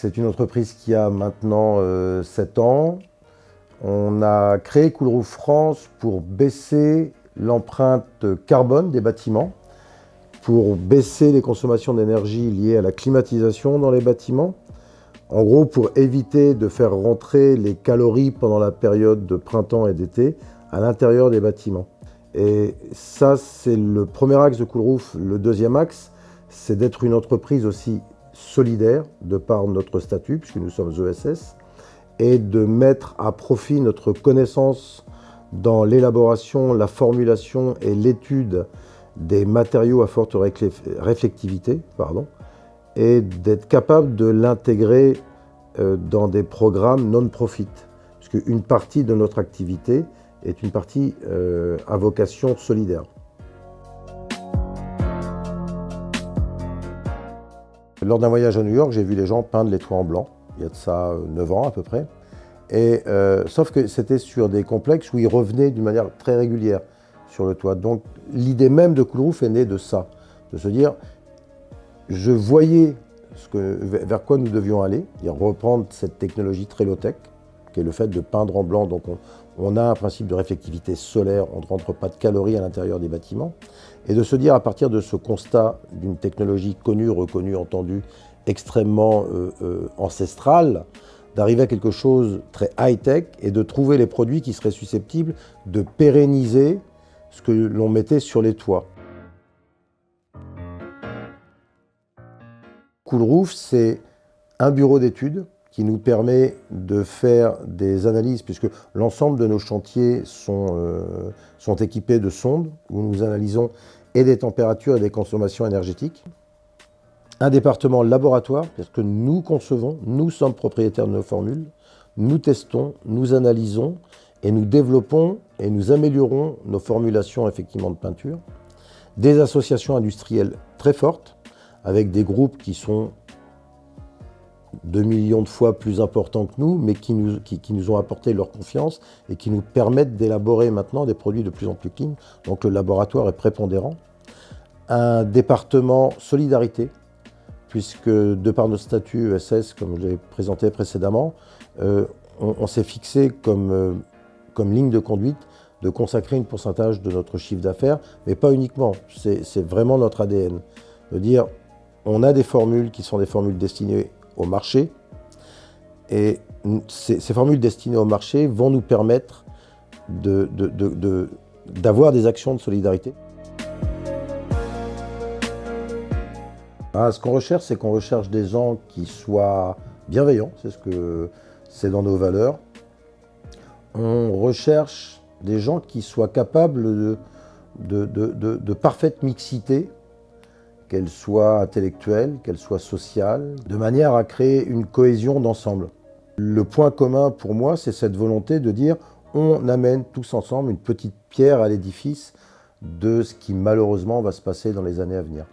C'est une entreprise qui a maintenant 7 ans. On a créé Coolroof France pour baisser l'empreinte carbone des bâtiments, pour baisser les consommations d'énergie liées à la climatisation dans les bâtiments. En gros, pour éviter de faire rentrer les calories pendant la période de printemps et d'été à l'intérieur des bâtiments. Et ça, c'est le premier axe de Coolroof. Le deuxième axe, c'est d'être une entreprise aussi solidaire, de par notre statut, puisque nous sommes ESS, et de mettre à profit notre connaissance dans l'élaboration, la formulation et l'étude des matériaux à forte réflectivité, et d'être capable de l'intégrer dans des programmes non-profit, puisque une partie de notre activité est une partie à vocation solidaire. Lors d'un voyage à New York, j'ai vu les gens peindre les toits en blanc, il y a de ça 9 ans à peu près, et, sauf que c'était sur des complexes où ils revenaient d'une manière très régulière sur le toit. Donc l'idée même de Coolroof est née de ça, de se dire, je voyais vers quoi nous devions aller, et reprendre cette technologie très low-tech, qui est le fait de peindre en blanc. Donc on a un principe de réflectivité solaire, on ne rentre pas de calories à l'intérieur des bâtiments, et de se dire à partir de ce constat d'une technologie connue, reconnue, entendue, extrêmement ancestrale, d'arriver à quelque chose très high-tech et de trouver les produits qui seraient susceptibles de pérenniser ce que l'on mettait sur les toits. Coolroof, c'est un bureau d'études qui nous permet de faire des analyses, puisque l'ensemble de nos chantiers sont équipés de sondes où nous analysons et des températures et des consommations énergétiques. Un département laboratoire, parce que nous concevons, nous sommes propriétaires de nos formules, nous testons, nous analysons et nous développons et nous améliorons nos formulations effectivement de peinture. Des associations industrielles très fortes, avec des groupes qui sont 2 millions de fois plus importants que nous, mais qui nous ont apporté leur confiance et qui nous permettent d'élaborer maintenant des produits de plus en plus clean. Donc le laboratoire est prépondérant. Un département solidarité, puisque de par notre statut ESS, comme je l'ai présenté précédemment, on s'est fixé comme ligne de conduite de consacrer un pourcentage de notre chiffre d'affaires, mais pas uniquement, c'est vraiment notre ADN. De dire, on a des formules qui sont des formules destinées au marché, et ces formules destinées au marché vont nous permettre d'avoir des actions de solidarité. Ce qu'on recherche, c'est qu'on recherche des gens qui soient bienveillants, c'est dans nos valeurs. On recherche des gens qui soient capables de parfaite mixité, qu'elle soit intellectuelle, qu'elle soit sociale, de manière à créer une cohésion d'ensemble. Le point commun pour moi, c'est cette volonté de dire on amène tous ensemble une petite pierre à l'édifice de ce qui malheureusement va se passer dans les années à venir.